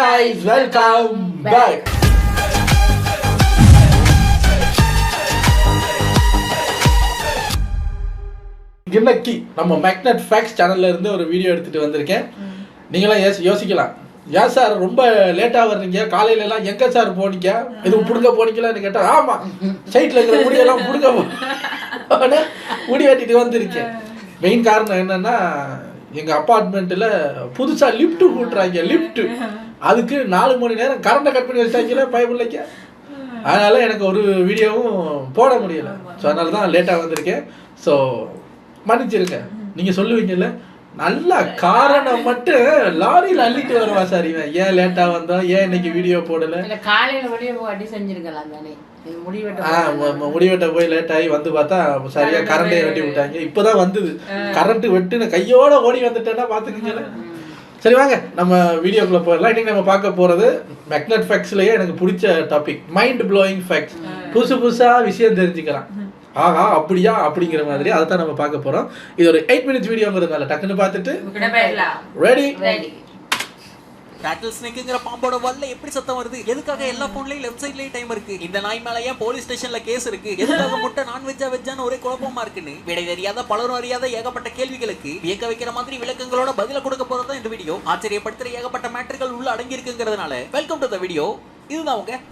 guys, welcome back. இன்னைக்கு நம்ம magnet facts சேனல்ல இருந்து ஒரு வீடியோ எடுத்துட்டு வந்திருக்கேன். நீங்களாம் யோசிக்கலாம், ஏன் சார் ரொம்ப லேட்டாக வர்றீங்க, காலையில எல்லாம் எங்க சார் போனீங்க, எதுவும் புடுங்க போனீங்களான்னு கேட்டா, ஆமா சைட்ல இருக்கிற முடியெல்லாம் புடுங்க முடி வெட்டிட்டு வந்திருக்கேன். மெயின் காரணம் என்னன்னா, எங்க அப்பார்ட்மெண்ட்ல புதுசா லிஃப்ட் கூட்டுறாங்க. லிஃப்ட் அதுக்கு 4 மணி நேரம் கரண்டை கட் பண்ணி வச்சாங்களே பயப்பிள்ளைக்க. அதனால எனக்கு ஒரு வீடியோவும் போட முடியல. ஸோ அதனால தான் லேட்டாக வந்திருக்கேன். ஸோ மன்னிச்சிருங்க. நீங்க சொல்லுவீங்கல்ல, நல்ல காரணம் மட்டும் லாரியில் அள்ளிட்டு வருவா சார் இவன், ஏன் லேட்டா வந்தோம், ஏன் இன்னைக்கு வீடியோ போடல, காலையில வெளியே போய் செஞ்சிருக்கலாம் தானே. முடிவெட்ட போய் லேட் ஆகி வந்து பார்த்தா சரியா கரண்டே வெட்டி விட்டாங்க. இப்பதான் வந்தது கரண்ட் வெட்டுன கையோட ஓடி வந்துட்டேன்னா பாத்துக்கீங்களா. சரி வாங்க நம்ம வீடியோக்குள்ள போயிடலாம். இன்னைக்கு நம்ம பார்க்க போறது மேக்னெட் ஃபேக்ட்ஸ்லயே எனக்கு பிடிச்ச டாபிக், மைண்ட் ப்ளோயிங் ஃபேக்ட்ஸ். புதுசா விஷயம் தெரிஞ்சுக்கலாம். ஆஹா அப்படியா அப்படிங்கிற மாதிரி அதை தான் நம்ம பார்க்க போறோம். இது ஒரு 8 minutes வீடியோங்கிறதுனால டக்குன்னு பார்த்துட்டு ரெடி. ராட்டில் ஸ்னேக்குங்கிற பாம்போட வால்ல எப்படி சத்தம் வருது, எதுக்காக எல்லா போன்லயும் லெஃப்ட் சைட்லயும் டைம் இருக்கு, இந்த நாய் மேல ஏன் போலீஸ் ஸ்டேஷன்ல கேஸ் இருக்கு, எதுக்காக முட்டை நான்வெஜ்ஜா வெஜ்ஜான்னு ஒரே குழப்பமா இருக்குன்னு விடை தெரியாத பலரும் அறியாத ஏகப்பட்ட கேள்விகளுக்கு வியக்க வைக்கிற மாதிரி விளக்கங்களோட பதில கொடுக்க போறதா இந்த வீடியோ. ஆச்சரியப்படுத்துற ஏகப்பட்ட மேட்டர்கள் உள்ள அடங்கி இருக்குங்கிறதுனால வெல்கம் டு த வீடியோ. இதுதான் உங்க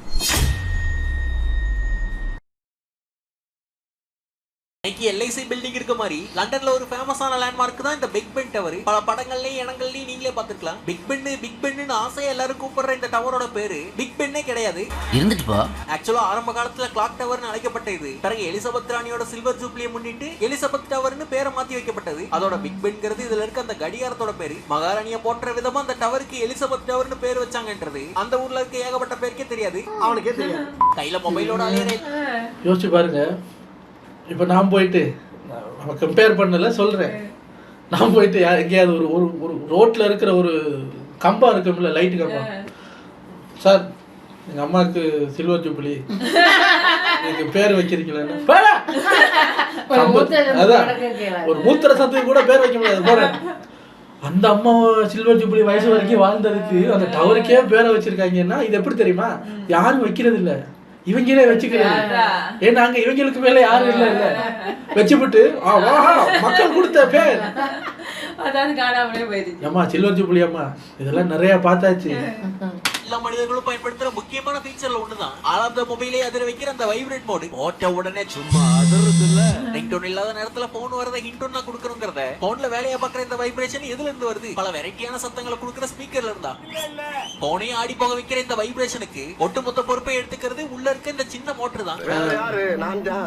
LIC பில்டிங் இருக்க மாதிரி லண்டன்ல ஒரு ஃபேமஸான லேண்ட்மார்க் தான் இந்த பிக் பென் டவர். பல படங்கள்லயும் இடங்கள்லயும் நீங்களே பாத்துக்கலாம். பிக் பென்னு ஆசையா எல்லாரும் கூப்பிடுற இந்த டவரோட பேரு பிக் பென்னே கிடையாது. ஆக்சுவலா ஆரம்ப காலத்துல கிளாக் டவர்னு அழைக்கப்பட்ட இது பிறகு எலிசபெத் ராணியோட சில்வர் ஜூப்ளியை முன்னிட்டு எலிசபெத் டவர்னு பேரை மாத்தி வைக்கப்பட்டது. அதோட பிக் பென்ங்கிறது இதுல இருக்க அந்த கடிகாரத்தோட பேரு. மகாராணியை போற்ற விதமா அந்த டவருக்கு எலிசபெத் டவர்னு பேர் வச்சாங்கன்றது அந்த ஊர்ல இருக்க ஏகப்பட்ட பேருக்கே தெரியாது, அவனுக்கே தெரியாது. கையில மொபைலோட யோசிச்சு பாருங்க. இப்போ நான் போயிட்டு கம்பேர் பண்ணல சொல்கிறேன், நான் போயிட்டு எங்கேயாவது ஒரு ஒரு ரோட்டில் இருக்கிற ஒரு கம்பம் இருக்கும்ல, லைட்டு கம்பம், சார் எங்கள் அம்மாவுக்கு சில்வர் ஜூப்ளி எனக்கு பேர் வைக்கிறீங்களா, அதான் ஒரு மூத்திர சத்துக்கு கூட பேர் வைக்க முடியாது போறேன். அந்த அம்மா சில்வர் ஜூப்ளி வயசு வரைக்கும் வாழ்ந்ததுக்கு அந்த டவருக்கே பேரை வச்சிருக்காங்கன்னா இது எப்படி தெரியுமா, யாரும் வைக்கிறது இல்லை, இவங்களே வச்சுக்கிறாங்க. ஏன்னா அங்க இவங்களுக்கு மேல யாரும் இல்ல வச்சுவிட்டு மக்கள் கொடுத்த பேர் அதான் காணாமலே போயிடுச்சு. அம்மா சில்வர் ஜூப்ளி அம்மா இதெல்லாம் நிறைய பார்த்தாச்சு. எல்லா மனிதர்களும் பயன்படுத்துற முக்கியமான ஃபீச்சர்ல ஒண்ணுதான் ஆளாந்த மொபைலே அதிர வைக்கிற அந்த வைப்ரேட் மோட். போட்ட உடனே சும்மா அதிருது இல்ல, ரிங்டோன் இல்லாத நேரத்துல போன் வரத ஹிண்டோன் கொடுக்கறோங்கிறத போன்ல வேலையை பார்க்குற இந்த வைப்ரேஷன் எதுல இருந்து வருது, பல வெரைட்டியான சத்தங்களை கொடுக்குற ஸ்பீக்கர்ல இருந்தா. போனே ஆடி போக வைக்கிற இந்த வைப்ரேஷனுக்கு ஒட்டுமொத்த பொறுப்பை எடுத்துக்கிறது உள்ள இருக்க இந்த சின்ன மோட்டர் தான்.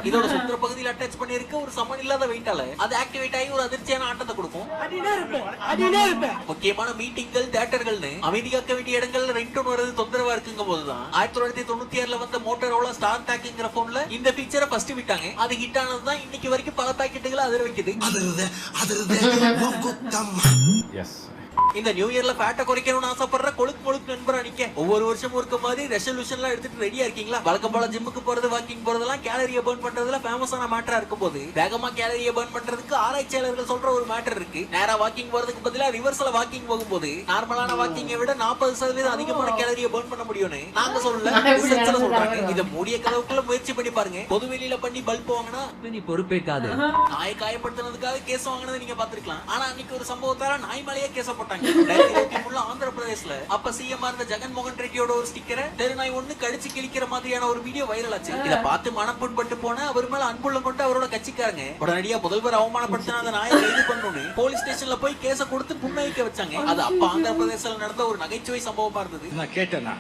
இதோட சுற்ற பகுதியில் அட்டாச் பண்ணி இருக்க ஒரு சமன் இல்லாத வெயிட்டால அது ஆக்டிவேட் ஆகி ஒரு அதிர்ச்சியான ஆட்டத்தை கொடுக்கும். முக்கியமான மீட்டிங்கள், தியேட்டர்கள்னு அமைதி காக்க வேண்டிய இடங்கள்ல ரிங்டோன் வரது தொந்தரவா இருக்குங்க போதுதான் 1996ல வந்த மோட்டரோலா ஸ்டார் டாக்ங்கிற போன்ல இந்த ஃபீச்சரை ஃபர்ஸ்ட் விட்டாங்க. அது ஹிட் ஆனதுதான் இன்னைக்கு வரைக்கும் பல பாக்கெட்டுகளை அதிர வைக்குது. இந்த நியூ இயர்ல ஃபேட்டை குறைக்கணும்னு ஆசைப்படுற கொழுக்கு நண்பர் அணிக்க ஒவ்வொரு வருஷமும் இருக்க மாதிரி ரெசல்யூஷன்லாம் எடுத்துட்டு ரெடியா இருக்கீங்களா? வழக்கம் போல ஜிம்முக்கு போறது, வாக்கிங் போறதெல்லாம் கேலரியை பர்ன் பண்றதுல ஃபேமஸான மேட்டரா இருக்கும் போது வேகமா கேலரியை பர்ன் பண்றதுக்கு ஆராய்ச்சியாளர்கள் சொல்ற ஒரு மேட்டர் இருக்கு. நேரா வாக்கிங் போறதுக்கு பதிலா ரிவர்ஸ்ல வாக்கிங் போகும்போது நார்மலான வாக்கிங்கை விட 40% அதிகமான கேலரியை பர்ன் பண்ண முடியும்னு நாங்க சொல்லல, சொல்றாங்க. இதை மூடிய கதவுக்குள்ள முயற்சி பண்ணி பாருங்க. பொது வெளியில பண்ணி பல்ப் வாங்கினா நீ பொறுப்பேற்காது. நாயை காயப்படுத்தினதுக்காக கேஸ் வாங்கினதை நீங்க பாத்துருக்கலாம். ஆனா அன்னைக்கு ஒரு சம்பவத்தால நாய் மேலேயே கேஸ் போட்டாங்க. ஆந்திர பிரதேஷ்ல அப்ப சிஎம் இருந்த ஜெகன்மோகன் ரெட்டியோட ஒரு ஸ்டிக்கரை தெருநாய் ஒண்ணு கடிச்சு கிழிக்கிற மாதிரியான ஒரு வீடியோ வைரல் ஆச்சு. இத பார்த்து மனம் புண்பட்டு போன அவர் மேல அன்புள்ள கொண்டு அவரோட கட்சிக்காரங்க உடனடியா முதல்வர் அவமானப்படுத்தின அந்த நாயை கைது பண்ணணும்னு போலீஸ் ஸ்டேஷன்ல போய் கேஸ கொடுத்து புன்னகைக்க வச்சாங்க. அது அப்ப ஆந்திர பிரதேசல நடந்த ஒரு நகைச்சுவை சம்பவமா இருந்தது. நான் கேட்டேனா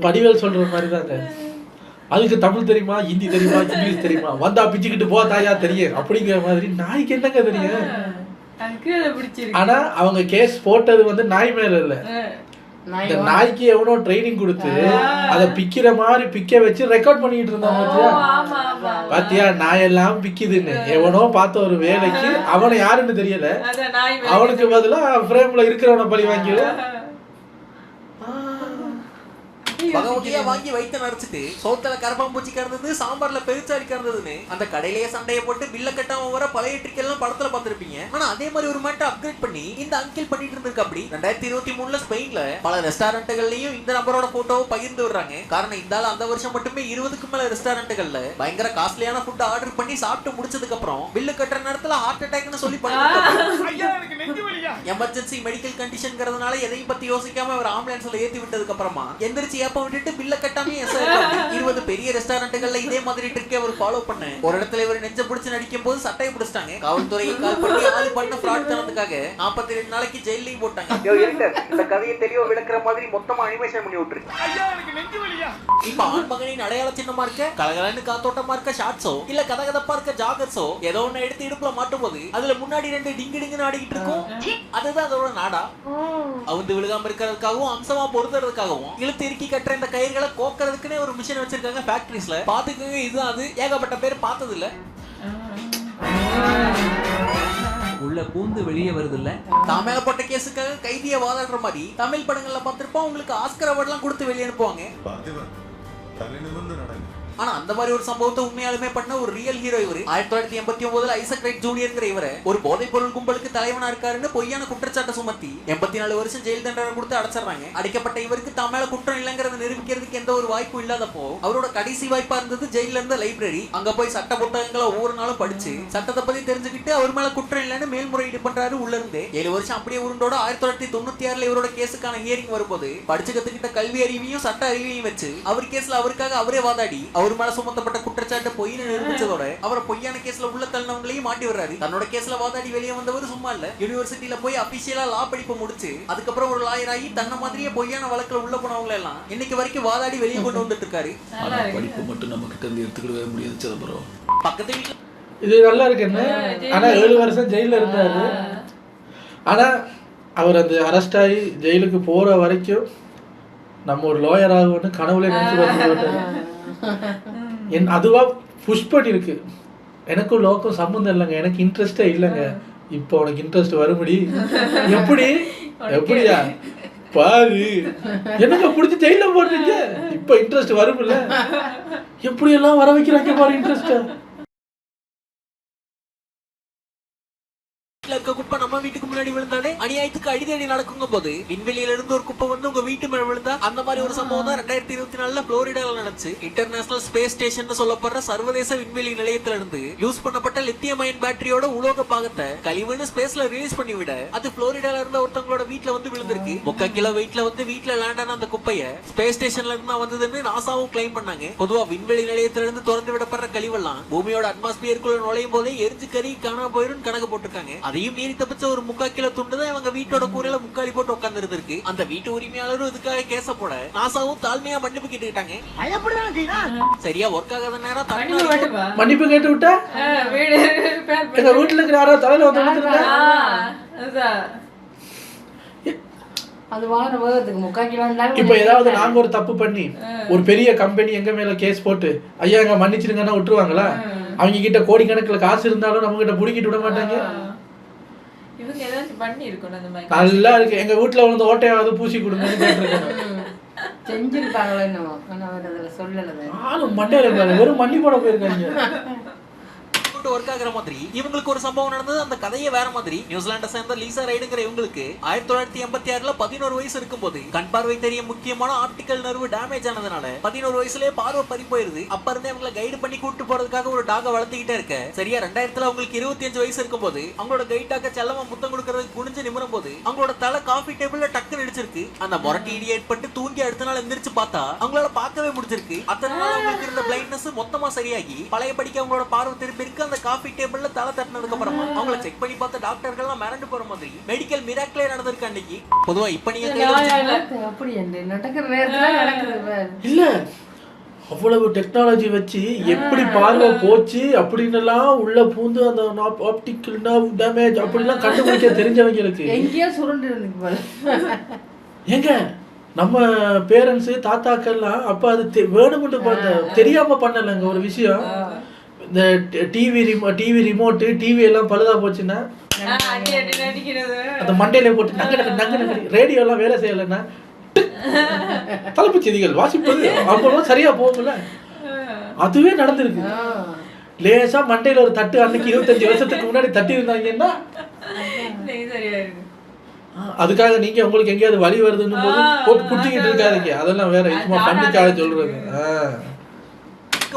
வடிவேல் சொல்ற மாதிரிதாங்க. அதுக்கு தமிழ் தெரியுமா, ஹிந்தி தெரியுமா, இங்கிலீஷ் தெரியுமா, வந்தா பிச்சுக்கிட்டு போ தாயா தெரியும் அப்படிங்கிற மாதிரி நாய்க்கு என்னங்க தெரியும். ஆனா அவங்க கேஸ் போட்டது வந்து நாய் மேல இல்ல, இந்த நாய்க்கு எவனோ ட்ரைனிங் கொடுத்து அதை பிக்கிற மாதிரி பிக்க வச்சு ரெக்கார்ட் பண்ணிட்டு இருந்தான். பாத்தியா நாயெல்லாம் பிக்குதுன்னு எவனோ பார்த்த ஒரு வேலைக்கு அவனை யாருன்னு தெரியல, அவனுக்கு பதிலா ஃப்ரேம்ல இருக்கிறவனை பழி வாங்கிடு. வகை வகையா வாங்கி வைத்த நரைச்சிட்டு சோத்துல கரப்பாம்பூச்சி கறந்தது, சாம்பார்ல பெருச்சாடி கறந்ததுன்னு அந்த கடையிலேயே சண்டையை போட்டு பில்ல கட்டாம வர பழைய ட்ரிக் எல்லாம் படத்துல பார்த்திருப்பீங்க. ஆனா அதே மாதிரி ஒரு மேட்டை அப்கிரேட் பண்ணி இந்த அங்கிள் பண்ணிட்டு இருந்திருக்கு. அப்படி 2023 ஸ்பெயின்ல பல ரெஸ்டாரண்ட்கள்லயும் இந்த நபரோட போட்டோவை பகிர்ந்து விடுறாங்க. காரணம் இந்த அந்த வருஷம் மட்டுமே 20க்கு மேல ரெஸ்டாரண்ட்கள்ல பயங்கர காஸ்ட்லியான ஃபுட் ஆர்டர் பண்ணி சாப்பிட்டு முடிச்சதுக்கு அப்புறம் பில்லு கட்டுற நேரத்துல ஹார்ட் அட்டாக்னு சொல்லி எமர்ஜென்சி மெடிக்கல் கண்டிஷன்ங்கிறதுனால எதையும் பத்தி யோசிக்காம அவர் ஆம்புலன்ஸ்ல ஏத்தி விட்டதுக்கு அப்புறமா எந்திரிச்சு ஏப்ப விட்டுட்டு பில்ல கட்டாம 20 பெரிய ரெஸ்டாரண்ட்கள்ல இதே மாதிரி ட்ரிக்கை அவர் ஃபாலோ பண்ண ஒரு இடத்துல இவர் நெஞ்ச பிடிச்சு நடிக்கும் போது சட்டையை பிடிச்சிட்டாங்க. காவல்துறையை கால் பண்ணி ஆளு பண்ண ஃப்ராட் தனத்துக்காக 42 நாளைக்கு ஜெயிலையும் போட்டாங்க. இந்த கதையை தெளிவா விளக்குற மாதிரி மொத்தமா அனிமேஷன் பண்ணி விட்டுருக்கு. இப்ப ஆண் மகனின் அடையாள சின்னமா இருக்க கலகலன்னு காத்தோட்டமா இருக்க ஷார்ட்ஸோ இல்ல கதகதப்பா இருக்க ஜாகர்ஸோ ஏதோ ஒண்ணு எடுத்து இடுப்புல மாட்டும் போது அதுல முன்னாடி 2 டிங்கு டிங்குன்னு ஆடிக்கிட்டு இருக்கும். அதுதான் அதோட நாடா. அவுந்து விழுகாம இருக்கிறதுக்காகவும் அம்சமா பொறுத்துறதுக்காகவும் இழுத்து இறுக்கி கட்டுற இந்த கயிறுகளை கோக்கிறதுக்குன்னே ஒரு மிஷின் வச்சிருக்காங்க ஃபேக்டரிஸ்ல. பாத்துக்கோங்க, இதுதான் அது. ஏகப்பட்ட பேர் பார்த்தது இல்ல. உள்ள பூந்து வெளியே வருது இல்ல. தாமேல போட்ட கேஸுக்காக கைதியை வாதாடுற மாதிரி தமிழ் படங்கள்ல பார்த்திருப்போம். உங்களுக்கு ஆஸ்கர் அவார்ட் எல்லாம் கொடுத்து வெளியே அனுப்புவாங்க. ஆனா அந்த மாதிரி ஒரு சம்பவத்தை உண்மையாலுமே பண்ண ஒரு ரியல் ஹீரோ இவரு. 1989 ஐசக் ரைட் ஜூனியர்ங்கிற இவரை ஒரு போதைப் பொருள் கும்பலுக்கு தலைவனா இருக்காருன்னு பொய்யான குற்றச்சாட்டை சுமத்தி 84 வருஷம் ஜெயில் தண்டனை கொடுத்து அடைச்சிடறாங்க. அடைக்கப்பட்ட இவருக்கு தமிழ குற்றம் இல்லைங்கிறத நிரூபிக்கிறதுக்கு எந்த ஒரு வாய்ப்பும் இல்லாதப்போ அவரோட கடைசி வாய்ப்பா இருந்தது ஜெயில இருந்த லைப்ரரி. அங்க போய் சட்ட புத்தகங்களை ஒவ்வொரு நாளும் படிச்சு சட்டத்தை பத்தி தெரிஞ்சுக்கிட்டு அவர் மேல குற்றம் இல்லைன்னு மேல்முறையீடு பண்றாரு. உள்ள இருந்து 7 வருஷம் அப்படியே உருண்டோட 1996 இவரோட கேஸுக்கான ஹியரிங் வரும்போது படிச்சு கத்துக்கிட்ட கல்வி அறிவையும் சட்ட அறிவையும் வச்சு அவர் கேஸ்ல அவருக்காக அவரே வாதாடி அவர் மேல சுமத்தப்பட்ட குற்றச்சாட்டு பொய்னு நிரூபிச்சதோட அவரை பொய்யான கேஸ்ல உள்ள தள்ளினவங்களையும் மாட்டி வர்றாரு. தன்னோட கேஸ்ல வாதாடி வெளியே வந்தவர் சும்மா இல்ல. யூனிவர்சிட்டியில போய் அபிஷியலா லா படிப்பு முடிச்சு அதுக்கப்புறம் ஒரு லாயர் ஆகி தன்ன மாதிரியே பொய்யான வழக்குல உள்ள போனவங்க எல்லாம் இன்னைக்கு வரைக்கும் வாதாடி வெளியே கொண்டு வந்துட்டு இருக்காரு. படிப்பு மட்டும் நம்ம கிட்ட இருந்து எடுத்துக்கிடவே முடியாது சிதம்பரம். பக்கத்து வீட்டுல இது நல்லா இருக்கு என்ன. ஆனா 7 வருஷம் ஜெயில இருந்தாரு. ஆனா அவர் அந்த அரெஸ்ட் ஆகி ஜெயிலுக்கு போற வரைக்கும் நம்ம ஒரு லாயர் ஆகும்னு கனவுல நினைச்சு அதுவா புஷ் பண்ணிருக்கு. எனக்கும் லோக்கும் சம்மந்தம் இல்லைங்க, எனக்கு இன்ட்ரெஸ்டே இல்லைங்க. இப்போ உனக்கு இன்ட்ரெஸ்ட் வரும்படி எப்படியா பாரு எனக்கு பிடிச்சி ஜெயில போடுறீங்க. இப்போ இன்ட்ரெஸ்ட் வரும்ல, எப்படி எல்லாம் வர வைக்கிறாங்க பாரு இன்ட்ரெஸ்ட். குப்பை நம்ம வீட்டுக்கு முன்னாடி விழுந்தாலே அநியாயத்துக்கு அடிதடி நடக்குங்க போது விண்வெளியில இருந்து ஒரு குப்பை வந்து உங்க வீட்டு மேல விழுந்தா அந்த மாதிரி ஒரு சம்பவம் தான் 2024 புளோரிடால நடந்துச்சு. இன்டர்நேஷனல் ஸ்பேஸ் ஸ்டேஷன் சொல்லப்படுற சர்வதேச விண்வெளி நிலையத்துல இருந்து யூஸ் பண்ணப்பட்ட லித்தியம் அயன் பேட்டரியோட உலோக பாகத்தை கழிவுன்னு ஸ்பேஸ்ல ரிலீஸ் பண்ணி விட அது புளோரிடால இருந்த ஒருத்தவங்களோட வீட்டுல வந்து விழுந்திருக்கு. 3 கிலோ வெயிட்ல வந்து வீட்டுல லேண்ட் ஆன அந்த குப்பைய ஸ்பேஸ் ஸ்டேஷன்ல இருந்து வந்ததுன்னு நாசாவும் கிளைம் பண்ணாங்க. பொதுவா விண்வெளி நிலையத்துல இருந்து திறந்து விடப்படுற கழிவெல்லாம் பூமியோட அட்மாஸ்பியருக்குள்ள நுழையும் போதே எரிஞ்சு கறி காணாம போயிரும் கணக்கு போட்டிருக்காங்க. அதையும் மீறி தப்பிச்ச ஒரு 3 கிலோ துண்டு தான் இவங்க வீட்டோட கூரையில முக்காலி போட்டு உட்கார்ந்து இருக்கு. அந்த வீட்டு உரிமையாளரும் இதுக்காக கேஸ போட நாசாவும் தாழ்மையா மன்னிப்பு கேட்டுக்கிட்டாங்க. சரியா ஒர்க் ஆகாத நேரம் மன்னிப்பு கேட்டு விட்டா எங்க வீட்டுல இருக்கிற யாரோ தலையில வந்து இப்ப ஏதாவது நாங்க ஒரு தப்பு பண்ணி ஒரு பெரிய கம்பெனி எங்க மேல கேஸ் போட்டு ஐயா எங்க மன்னிச்சிருங்கன்னா விட்டுருவாங்களா? அவங்க கிட்ட கோடிக்கணக்குல காசு இருந்தாலும் நம்ம கிட்ட புடிக்கிட்டு விட மாட்டாங்க. நல்லா இருக்கு. எங்க வீட்டுல வந்து ஓட்டையாவது பூசி கொடுங்கன்னு கேட்டிருக்கேன். மண்டையில வெறும் மண்ணி போட போயிருக்காங்க. ஒர்க் ஆகிற மாதிரி இவங்களுக்கு ஒரு சம்பவம் நடந்தது. அந்த கதையே வேற மாதிரி. நியூசிலாண்டை சேர்ந்த லீசா ரைடுங்கிற இவங்களுக்கு 1986 11 வயசு இருக்கும்போது கண் பார்வை தெரிய முக்கியமான ஆப்டிக்கல் நர்வு டேமேஜ் ஆனதுனால 11 வயசுலயே பார்வை பறி போயிருது. அப்ப இருந்தே அவங்களை கைடு பண்ணி கூட்டு போறதுக்காக ஒரு டாக வளர்த்துக்கிட்டே இருக்க சரியா 2000 அவங்களுக்கு 25 வயசு இருக்கும்போது அவங்களோட கைடாக செல்லமா முத்தம் கொடுக்கறதுக்கு குனிஞ்சு நிமிரும் போது அவங்களோட தலை காஃபி டேபிள்ல டக்குன்னு இடிச்சிருக்கு. அந்த முரட்டு இடி ஏற்பட்டு தூங்கி அடுத்த நாள் எந்திரிச்சு பார்த்தா அவங்களால பார்க்கவே முடிச்சிருக்கு. அத்தனை நாள் அவங்களுக்கு இருந்த பிளைண்ட்னஸ் மொத்தமா சரியாகி பழைய படிக்க அவங்களோட பார்வை திருப்பி இருக்கு. அந்த காஃபி டேபிள்ல தலை தட்டினதுக்கு அப்புறமா அவங்கள செக் பண்ணி பார்த்த டாக்டர்கள் எல்லாம் மிரண்டு போற மாதிரி மெடிக்கல் மிராக்கிளே நடந்திருக்கு அன்னைக்கு. பொதுவா இப்ப நீங்க இல்ல அவ்வளவு டெக்னாலஜி வச்சு எப்படி பார்வை போச்சு அப்படின்னு எல்லாம் உள்ள பூந்து அந்த ஆப்டிக்கல் நர்வ் டேமேஜ் அப்படிலாம் கண்டுபிடிக்க தெரிஞ்சவங்களுக்கு எங்கேயோ சுருண்டு இருக்கு. எங்க நம்ம பேரண்ட்ஸ் தாத்தாக்கள்லாம் அப்ப அது வேணும்னு தெரியாம பண்ணலங்க ஒரு விஷயம். இந்த டிவி ரிமோட்டு டிவி எல்லாம் பழுதா போச்சுன்னா அந்த மண்டையில போட்டு நங்க ரேடியோ எல்லாம் வேலை செய்யலைன்னா தலைப்புச் செய்திகள் வாசிப்பது அவ்வளோ சரியா போகும்ல. அதுவே நடந்திருக்கு. லேசா மண்டையில ஒரு தட்டு அன்னைக்கு 25 வருஷத்துக்கு முன்னாடி தட்டி இருந்தாங்கன்னா அதுக்காக நீங்க உங்களுக்கு எங்கேயாவது வலி வருதுன்னு போது போட்டு குட்டிக்கிட்டு இருக்காதீங்க. அதெல்லாம் வேற சும்மா பண்ணுக்காக சொல்றது.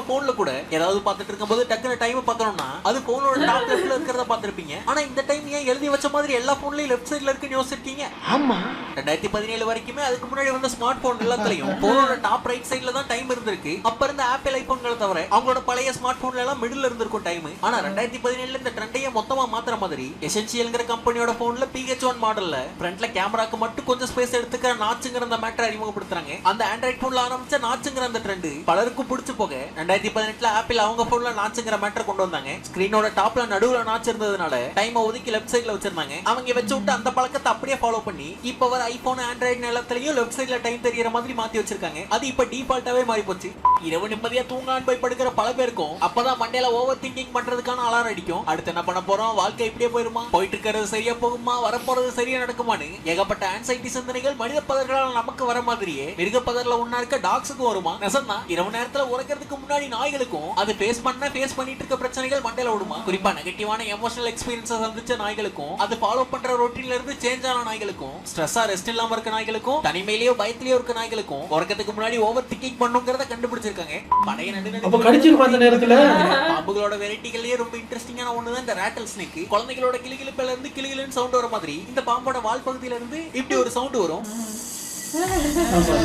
போன்ல கூட ஏதாவது பார்த்துட்டு இருக்கும்போது டக்குனு டைம் பார்க்கணும்னா அது போனோட டாப் லெஃப்ட்ல இருக்கிறத பார்த்திருப்பீங்க. ஆனா இந்த டைம் ஏன் எழுதி வச்ச மாதிரி எல்லா போன்லயும் லெஃப்ட் சைடுல இருக்குன்னு யோசிச்சிருக்கீங்க? ஆமா, 2017 வரைக்குமே அதுக்கு முன்னாடி வந்த ஸ்மார்ட் போன் எல்லாத்துலயும் போனோட டாப் ரைட் சைடுல தான் டைம் இருந்திருக்கு. அப்ப இருந்த ஆப்பிள் ஐபோன்களை தவிர அவங்களோட பழைய ஸ்மார்ட் போன்ல எல்லாம் மிடில் இருந்திருக்கும் டைம். ஆனா 2017 இந்த ட்ரெண்டையே மொத்தமா மாத்துற மாதிரி எசென்சியல்ங்கிற கம்பெனியோட போன்ல PH1 மாடல்ல ஃப்ரண்ட்ல கேமராக்கு மட்டும் கொஞ்சம் ஸ்பேஸ் எடுத்துக்கிற நாச்சுங்கிற அந்த மேட்டரை அறிமுகப்படுத்துறாங்க. அந்த ஆண்ட்ராய்ட் போன்ல ஆரம்பிச்ச நாச்சுங்கிற அந்த ட்ரெண்ட் பலருக்கும் பிடிச்சு போக 2018 ஆப்பிள் அவங்க போன்ல நாச்சுங்கிற மேட்டர் கொண்டு வந்தாங்க. ஸ்கிரீனோட டாப்ல நடுவுல நாச்சு இருந்ததுனால டைமை ஒதுக்கி லெஃப்ட் சைடுல வச்சிருந்தாங்க. அவங்க வச்சு விட்டு அந்த பழக்கத்தை அப்படியே ஃபாலோ பண்ணி இப்ப வர ஐபோன் ஆண்ட்ராய்டு எல்லாத்துலயும் லெஃப்ட் சைடுல டைம் தெரியற மாதிரி மாத்தி வச்சிருக்காங்க. அது இப்ப டிஃபால்ட்டாவே மாறி போச்சு. இரவு நிம்மதியா தூங்கான் போய் படுக்கிற பல பேருக்கும் அப்பதான் மண்டையில ஓவர் திங்கிங் பண்றதுக்கான அலாரம் அடிக்கும். அடுத்து என்ன பண்ண போறோம், வாழ்க்கை இப்படியே போயிருமா, போயிட்டு இருக்கிறது சரியா போகுமா, வரப்போறது சரியா நடக்குமான்னு ஏகப்பட்ட ஆன்சைட்டி சிந்தனைகள் மனித பதர்களால் நமக்கு வர மாதிரியே மிருக பதர்ல ஒன்னா இருக்க டாக்ஸுக்கு வருமா? நெசந்தான் இரவு நேரத்துல உறக்கிறதுக்கு முன்னாடி நாய்களுக்கும் அது ஃபேஸ் பண்ணிட்டு இருக்க பிரச்சனைகள் மண்டையில ஓடுமா? குறிப்பா நெகட்டிவான எமோஷனல் எக்ஸ்பீரியன்ஸை சந்திச்ச நாய்களுக்கும் அது ஃபாலோ பண்ற ரொட்டீன்ல இருந்து சேஞ்ச் ஆன நாய்களுக்கும் ஸ்ட்ரெஸ்ஸா ரெஸ்ட் இல்லாம இருக்க நாய்களுக்கும் தனிமையிலேயோ பயத்திலேயோ இருக்க நாய்களுக்கும் உறக்கத்துக்கு முன்னாடி ஓவர் திங்கிங் பண்ணுங்கிறத கண்டுபிடிச்சிருக்காங்க. படைய அப்ப கடிச்சிருப்பா அந்த நேரத்துல. பாம்புகளோட வெரைட்டிகள்லயே ரொம்ப இன்ட்ரெஸ்டிங்கான ஒண்ணுதான் இந்த ராட்டல் ஸ்னேக். குழந்தைகளோட கிளிகிளிப்பில இருந்து கிளிகிளின்னு சவுண்ட் வர மாதிரி இந்த பாம்போட வால் பகுதியில இருந்து இப்படி ஒரு சவுண்ட் வரும்.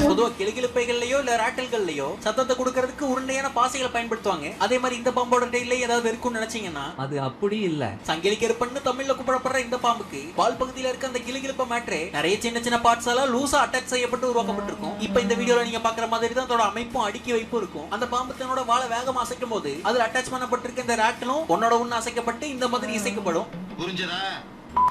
பொதுவா கிளிகிளிப்பைகள்லயோ இல்ல ராட்டல்கள்லயோ சத்தத்தை கொடுக்கறதுக்கு உருண்டையான பாசைகளை பயன்படுத்துவாங்க. அதே மாதிரி இந்த பாம்போட டெய்ல ஏதாவது இருக்கும்னு நினைச்சீங்கன்னா அது அப்படி இல்ல. சங்கிலி கருப்பன்னு தமிழ்ல கூப்பிடப்படுற இந்த பாம்புக்கு வால் பகுதியில இருக்க அந்த கிளிகிளிப்ப மேட்ரே நிறைய சின்ன சின்ன பார்ட்ஸ் எல்லாம் லூசா அட்டாச் செய்யப்பட்டு உருவாக்கப்பட்டிருக்கும். இப்ப இந்த வீடியோல நீங்க பாக்குற மாதிரி தான் அதோட அமைப்பும் அடுக்கி வைப்பும் இருக்கும். அந்த பாம்பு தன்னோட வாழை வேகமா அசைக்கும் போது அதுல அட்டாச் பண்ணப்பட்டிருக்க இந்த ராட்டலும் ஒன்னோட ஒன்னு அசைக்கப்பட்டு இந்த மாதிரி இசைக்கப்படும். புரிஞ்சதா?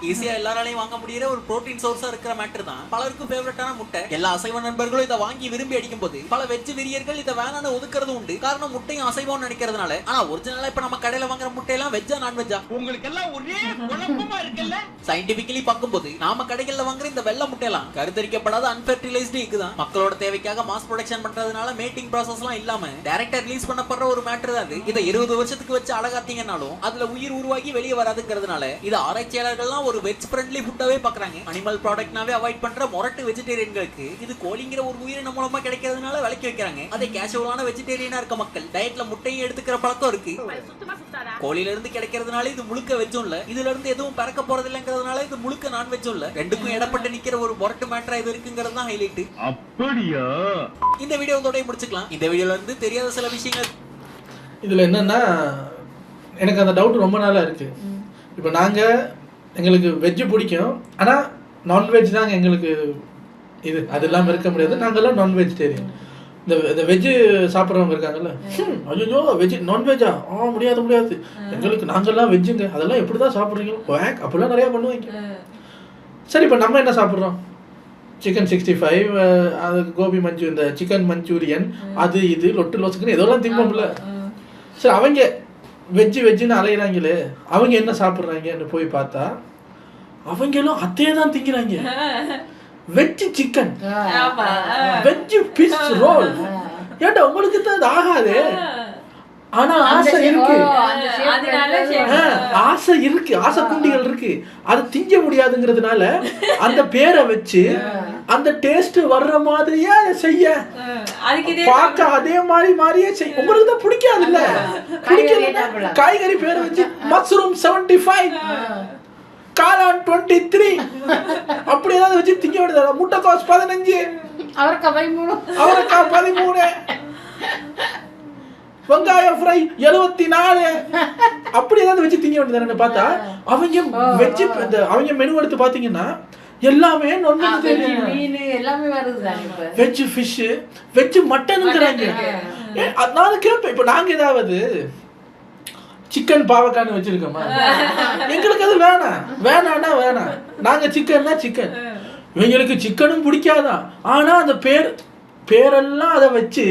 ஈஸியா எல்லாராலையும் வாங்க முடியற ஒரு புரோட்டீன் சோர்ஸா இருக்கிற மேட்டர் தான் பலருக்கும் ஃபேவரட்டான முட்டை. எல்லா அசைவ நண்பர்களும் இதை வாங்கி விரும்பி அடிக்கும் போது பல வெஜ் வெறியர்கள் இதை வேணான்னு ஒதுக்குறது உண்டு. காரணம் முட்டையும் அசைவம்னு நினைக்கிறதுனால. ஆனா ஒரிஜினலா இப்ப நம்ம கடையில வாங்குற முட்டையெல்லாம் வெஜ்ஜா நான்வெஜ்ஜா உங்களுக்கு எல்லாம் ஒரே குழப்பமா இருக்குல்ல? சயின்டிபிக்கலி பார்க்கும்போது நாம கடைகள்ல வாங்குற இந்த வெள்ளை முட்டையெல்லாம் கருத்தரிக்கப்படாத அன்ஃபெர்டிலைஸ்டு எக் தான். மக்களோட தேவைக்காக மாஸ் ப்ரொடக்ஷன் பண்றதுனால மேட்டிங் ப்ராசஸ் எல்லாம் இல்லாம டைரக்டா ரிலீஸ் பண்ணப்படுற ஒரு மேட்டர் தான் அது. இதை 20 வருஷத்துக்கு வச்சு அழகாத்தீங்கன்னாலும் அதுல உயிர் உருவாகி வெளியே வராதுங்கிறதுனால இது ஆராய்ச்சியாளர்கள்லாம் ஒரு வெஜ் ஃப்ரெண்ட்லி ஃபுட்டாவே பார்க்கறாங்க. அனிமல் ப்ராடக்ட்னாவே அவாய்ட் பண்ற மொரட்டு வெஜிடேரியன்களுக்கு இது கோழிங்கிற ஒரு உயிரினம் மூலமா கிடைக்கிறதுனால விலைக்கு வைக்கிறாங்க. அதே கேஷுவலான வெஜிடேரியனா இருக்க மக்கள் டயட்ல முட்டையும் எடுத்துக்கிற பழக்கம் இருக்கு. கோழில இருந்து கிடைக்கிறதுனால இது முழுக்க வெஜ்ஜும் இல்ல, இதுல இருந்து எதுவும் பறக்க போறது இல்லங்கிறதுனால இது முழுக்க நான் வெஜ்ஜும் இல்ல. ரெண்டுக்கும் இடப்பட்டு நிக்கிற ஒரு மொரட்டு மேட்டரா இது இருக்குங்கிறது தான் ஹைலைட். அப்படியா? இந்த வீடியோ இதோட முடிச்சுக்கலாம். இந்த வீடியோல இருந்து தெரியாத சில விஷயங்கள் இதுல என்னன்னா எனக்கு அந்த டவுட் ரொம்ப நாளா இருக்கு. இப்போ எங்களுக்கு வெஜ்ஜு பிடிக்கும், ஆனால் நான்வெஜ் தாங்க எங்களுக்கு இது அது இல்லாமல் இருக்க முடியாது. நாங்கள்லாம் நான் வெஜிடேரியன். இந்த வெஜ்ஜு சாப்பிட்றவங்க இருக்காங்கல்ல, ஐயோ வெஜ்ஜு நான்வெஜ்ஜா முடியாது எங்களுக்கு, நாங்கள்லாம் வெஜ்ஜுங்க, அதெல்லாம் எப்படி தான் சாப்பிட்றீங்க அப்படிலாம் நிறையா பண்ணுவாங்க. சரி, இப்போ நம்ம என்ன சாப்பிட்றோம்? சிக்கன் 65, அது கோபி இந்த சிக்கன் மஞ்சூரியன், அது இது லொட்டு லோசுக்குன்னு எதோலாம் திம்போம்ல. சரி, அவங்க வெஜ்ஜுன்னு அலையிறாங்களே, அவங்க என்ன சாப்பிட்றாங்கன்னு போய் பார்த்தா அவங்களும் அதே தான் திங்கிறாங்க. Veg chicken, veg fish roll. ஏன்டா உங்களுக்கு தான் அது ஆகாது. ஆனா ஆசை இருக்கு, ஆசை குண்டிகள் இருக்கு. அது திங்க முடியாதுங்கிறதுனால அந்த பேரை வச்சு அந்த டேஸ்ட் வர்ற மாதிரியே செய்ய பார்க்க அதே மாதிரியே செய்ய. உங்களுக்கு தான் பிடிக்காது இல்ல, பிடிக்கல காய்கறி பேரை வச்சு மஷ்ரூம் 75, காளான் 23 அப்படி ஏதாவது வச்சு திங்க வேண்டியது. முட்டைக்கோஸ் 15, அவரைக்காய் 13, வெங்காயம் ஃப்ரை 74 அப்படி ஏதாவது வச்சு திங்க வேண்டியது. பார்த்தா அவங்க வெஜ் அவங்க மெனு எடுத்து பாத்தீங்கன்னா எல்லாமே வெஜ் ஃபிஷ், வெஜ் மட்டனுங்கிறாங்க. நான் கேட்பேன், இப்போ நாங்க ஏதாவது சிக்கன் பாவக்கான்னு வச்சிருக்கோமா? எங்களுக்கு அது வேணாம். நாங்க சிக்கன்னா சிக்கன், இவங்களுக்கு சிக்கனும் பிடிக்காதான். ஆனா அந்த பேரெல்லாம் அதை வச்சு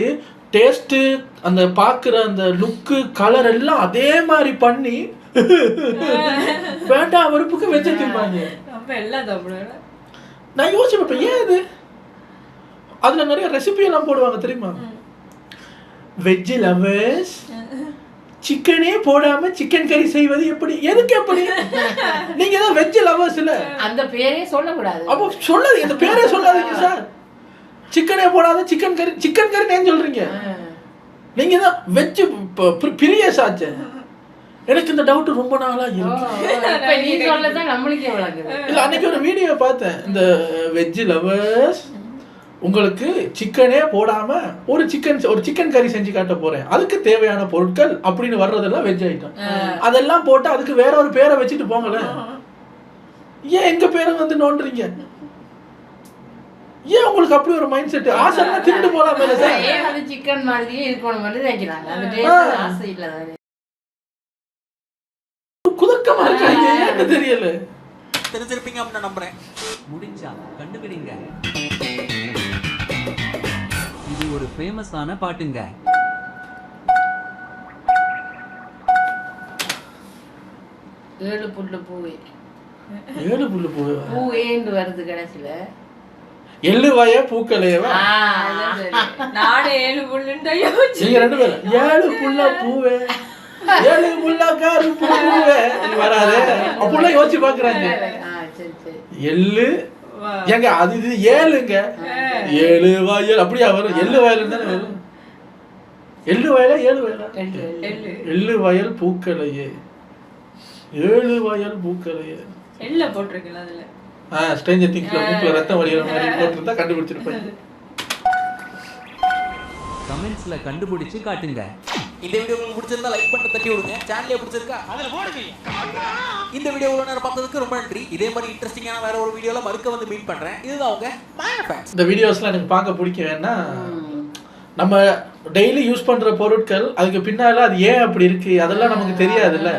டேஸ்ட்டு, அந்த பார்க்குற அந்த லுக்கு, கலர் எல்லாம் அதே மாதிரி பண்ணி வேண்டாம் வெறுப்புக்கு வச்சு திம்பாங்க. நான் யோசிச்சு பார்ப்பேன், ஏன் இது அதுல நிறைய ரெசிபி எல்லாம் போடுவாங்க தெரியுமா? வெஜ் லவர்ஸ் சிக்கனே போடாம சிக்கன் கறி செய்வது எப்படி, எதுக்கு எப்படி? நீங்க தான் வெஜ் லவர்ஸ் இல்ல, அந்த பேரே சொல்லக்கூடாது. அப்போ சொல்லாதீங்க, இந்த பேரே சொல்லாதீங்க சார். சிக்கனே போடாத சிக்கன் கறி ஏன் சொல்றீங்க? நீங்க தான் வெஜ் பிரியஸ் ஆச்சு. எனக்கு இந்த டவுட் ரொம்ப நாளா இருக்கு. நீ சொல்லதான் நம்மளுக்கே வளர்க்குது. இல்ல அன்னைக்கு ஒரு வீடியோ பார்த்தேன், இந்த வெஜ் லவர்ஸ் உங்களுக்கு சிக்கனே போடாம ஒரு சிக்கன் கறி செஞ்சு காட்ட போறேன், அதுக்கு தேவையான பொருட்கள் அப்படின்னு வர்றதெல்லாம் வெஜ் ஐட்டம். அதெல்லாம் போட்டு அதுக்கு வேற ஒரு பேரை வச்சுட்டு போங்களேன். ஏன் எங்க பேரை வந்து நோண்டுறீங்க? ஏன் உங்களுக்கு அப்படி ஒரு மைண்ட் செட்? ஆசைன்னா திண்டு போலாம் மேல சார். ஏன் அது சிக்கன் மாதிரியே இருக்கணும் மாதிரி நினைக்கிறாங்க. அந்த டேஸ்ட் ஆசை இல்ல தானே. குதர்க்கமா இருக்காங்க, ஏன்னு தெரியல. தெரிஞ்சிருப்பீங்க அப்படின்னு நம்புறேன். முடிஞ்சா கண்டுபிடிங்க. இது ஒரு ஃபேமஸான பாட்டுங்க. ஏழு புல்லு பூவே. ஏழு புல்லு பூவே பூவேன்னு வருது கடைசியில. எள்ளுவாய பூக்களையவா? நானே ஏழு புல்லுன்னு யோசிச்சு. நீங்க ரெண்டு பேரும் ஏழு புல்ல பூவே, ஏழு புல்லாக்காரு பூவே வராது அப்படிலாம் யோசிச்சு பாக்குறாங்க. எள்ளு ஏங்க அது இது ஏழுங்க, ஏழு வயல் அப்படியா வரும்? எள்ளு வயல் தானே வரும். எள்ளு வயலா ஏழு வயலா? எள்ளு வயல் பூக்களையே, ஏழு வயல் பூக்களையே எள்ள போட்டிருக்கல அதுல. ஸ்ட்ரேஞ்சர் திங்ஸ்ல மூக்குல ரத்தம் வடிகிற மாதிரி போட்டுருந்தா கண்டுபிடிச்சிருப்பேன். கமெண்ட்ஸ்ல கண்டுபிடிச்சு காட்டுங்க. இந்த வீடியோ உங்களுக்கு பிடிச்சிருந்தா லைக் பண்ணி தட்டி விடுங்க. சேனலே பிடிச்சிருக்கா அதுல போடுங்க. இந்த வீடியோ இவ்வளவு நேரம் பார்த்ததுக்கு ரொம்ப நன்றி. இதே மாதிரி இன்ட்ரெஸ்டிங்கான வேற ஒரு வீடியோல மறுக்க வந்து மீட் பண்றேன். இதுதான் உங்க மேக்னட். இந்த வீடியோஸ்லாம் எனக்கு பார்க்க பிடிக்கும். ஏன்னா நம்ம டெய்லி யூஸ் பண்ற பொருட்கள் அதுக்கு பின்னால அது ஏன் அப்படி இருக்கு அதெல்லாம் நமக்கு தெரியாதுல்ல.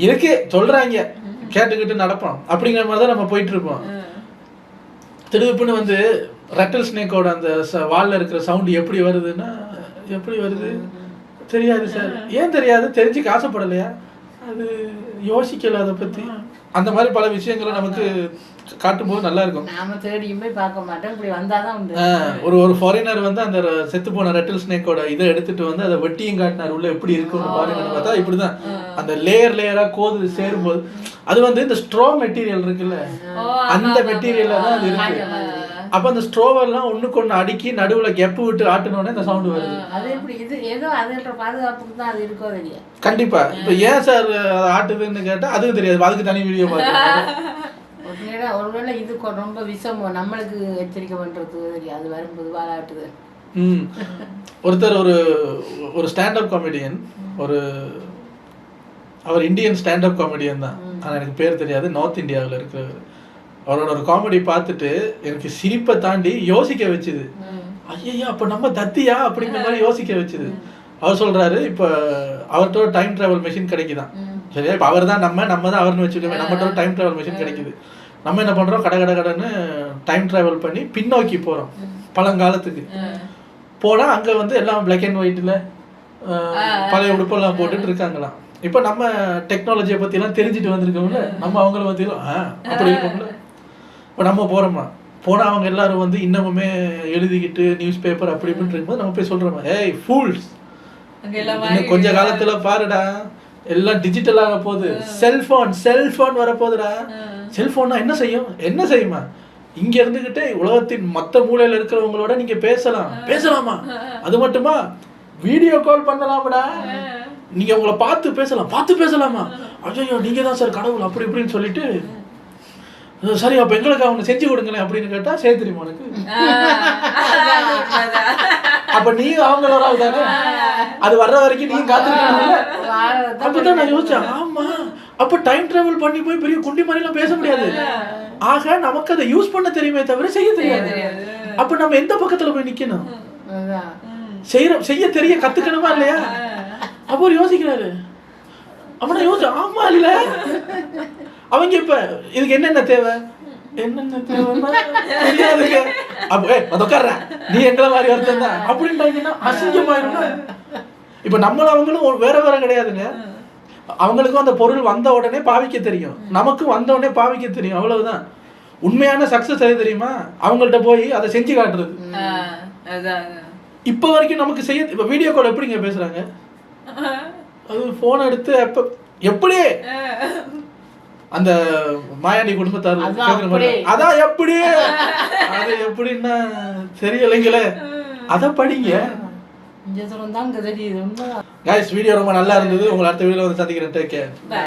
இருக்கு சொல்றாங்க கேட்டுக்கிட்டு நடப்போம் அப்படிங்கிற மாதிரி தான் நம்ம போயிட்டு இருப்போம். திருப்புன்னு வந்து ரெட்டல் ஸ்னேக்கோட அந்த வால்ல இருக்கிற சவுண்ட் எப்படி வருதுன்னா, எப்படி வருது தெரியாது சார். ஏன் தெரியாது? தெரிஞ்சுக்க ஆசைப்படலையா? அது யோசிக்கல அதை பத்தி. அந்த மாதிரி பல விஷயங்களை நமக்கு காட்டும்போது நல்லா இருக்கும். நாம தேடியும் போய் பார்க்க மாட்டோம், இப்படி வந்தாதான் உண்டு. ஒரு ஃபாரினர் வந்து அந்த செத்து போன ரெட்டல் ஸ்னேக்கோட இதை எடுத்துட்டு வந்து அதை வெட்டியும் காட்டினார், உள்ள எப்படி இருக்குன்னு பாருங்கன்னு பார்த்தா இப்படிதான் அந்த லேயரா கோது சேரும்போது அது வந்து இந்த ஸ்ட்ரா மெட்டீரியல் இருக்குல்ல, அந்த மெட்டீரியல்ல தான் அது இருக்கு. அப்ப அந்த ஸ்ட்ரோவெல்லாம் ஒண்ணுக்கு ஒண்ணு அடுக்கி நடுவுல கெப்பு விட்டு ஆட்டினோடனே இந்த சவுண்ட் வருது. அது எப்படி இது ஏதோ அதுன்ற பாதுகாப்புக்கு தான் அது இருக்கோ இல்லையா? கண்டிப்பா. இப்ப ஏன் சார் ஆட்டுதுன்னு கேட்டா அதுவும் தெரியாது, அதுக்கு தனி வீடியோ பார்த்து. ஒருவேளை இது ரொம்ப விஷமோ நம்மளுக்கு எச்சரிக்கை பண்றது தெரியாது, அது வரும்போது வாழாட்டுது. ஒருத்தர் ஒரு ஸ்டாண்டப் காமெடியன், அவர் இந்தியன் ஸ்டாண்டப் காமெடியன் தான், ஆனா எனக்கு பேர் தெரியாது, நார்த் இந்தியாவில் இருக்கிறவர். அவரோட ஒரு காமெடி பார்த்துட்டு எனக்கு சிரிப்பை தாண்டி யோசிக்க வச்சுது. ஐயா அப்ப நம்ம தத்தியா அப்படிங்கிற மாதிரி யோசிக்க வச்சுது. அவர் சொல்றாரு, இப்ப அவர்கிட்ட ஒரு டைம் டிராவல் மெஷின் கிடைக்குதான். சரியா? இப்ப அவர் தான் நம்ம தான் அவர்னு வச்சுக்கோங்க. நம்மகிட்ட ஒரு டைம் டிராவல் மெஷின் கிடைக்குது. நம்ம என்ன பண்றோம், கடன்னு டைம் டிராவல் பண்ணி பின்னோக்கி போறோம் பழங்காலத்துக்கு. போனா அங்க வந்து எல்லாம் பிளாக் அண்ட் ஒயிட்ல பழைய உடுப்பெல்லாம் போட்டுட்டு இருக்காங்களாம். இப்ப நம்ம டெக்னாலஜியை பத்தி எல்லாம் தெரிஞ்சுட்டு வந்திருக்கோம்ல, நம்ம அவங்கள பத்தி அப்படி இருக்கோம்ல. இப்ப நம்ம போறோமா, போனா அவங்க எல்லாரும் வந்து இன்னமுமே எழுதிக்கிட்டு நியூஸ் பேப்பர் அப்படி இப்படின்னு இருக்கும்போது நம்ம போய் சொல்றோமா, ஏய் ஃபூல்ஸ், இன்னும் கொஞ்ச காலத்துல பாருடா எல்லாம் டிஜிட்டலாக போகுது, செல்போன் வரப்போகுதுடா. செல்போன்னா என்ன செய்யுமா, இங்க இருந்துகிட்டே உலகத்தின் மத்த மூலையில இருக்கிறவங்களோட நீங்க பேசலாமா? அது மட்டுமா, வீடியோ கால் பண்ணலாம்டா, நீங்க உங்களை பார்த்து பேசலாமா? ஐயோ நீங்க தான் சார் கடவுள் அப்படி இப்படின்னு சொல்லிட்டு, சரி அப்ப எங்களுக்கு அவங்க செஞ்சு கொடுங்களேன் அப்படின்னு கேட்டா சரி தெரியுமா உனக்கு? அப்ப நீ அவங்களோட தானே, அது வர்ற வரைக்கும் நீங்க காத்துருக்கீங்க. அப்பதான் நான் யோசிச்சேன், ஆமா அப்ப டைம் டிராவல் பண்ணி போய் பெரிய குண்டி மாதிரி எல்லாம் பேச முடியாது. ஆக நமக்கு அதை யூஸ் பண்ண தெரியுமே தவிர செய்ய தெரியாது. அப்ப நம்ம எந்த பக்கத்துல போய் நிக்கணும்? செய்ய தெரிய கத்துக்கணுமா இல்லையா? அப்போ யோசிக்கிறாரு. அவனை யோசிச்சு, ஆமா இல்ல அவங்க இப்ப இதுக்கு என்னென்ன தேவை தெரியாதுங்க. அப்ப உட்கார்ற நீ எங்களை மாதிரி ஒருத்தன் தான் அப்படின்ட்டாங்கன்னா அசிங்கமாயிரும்னா. இப்ப நம்மளும் அவங்களும் வேற கிடையாதுங்க. அவங்களுக்கும் அந்த பொருள் வந்த உடனே பாவிக்க தெரியும், நமக்கும் வந்த உடனே பாவிக்க தெரியும், அவ்வளவுதான். உண்மையான சக்சஸ் எது தெரியுமா? அவங்கள்ட்ட போய் அதை செஞ்சு காட்டுறது. அதான் இப்போ வரைக்கும் நமக்கு செய்ய இப்போ வீடியோ கால் எப்படிங்க பேசுறாங்க? அது போன் எடுத்து எப்படி அந்த மாயாண்டி குடும்பத்தார் அதான் எப்படி அது எப்படின்னா தெரியலைங்களே. அதை படிங்க. இங்க சொல்றதா தெரியுது. கைஸ் வீடியோ ரொம்ப நல்லா இருந்தது. உங்களை அடுத்த வீடியோல வந்து சந்திக்கிறேன். Take care.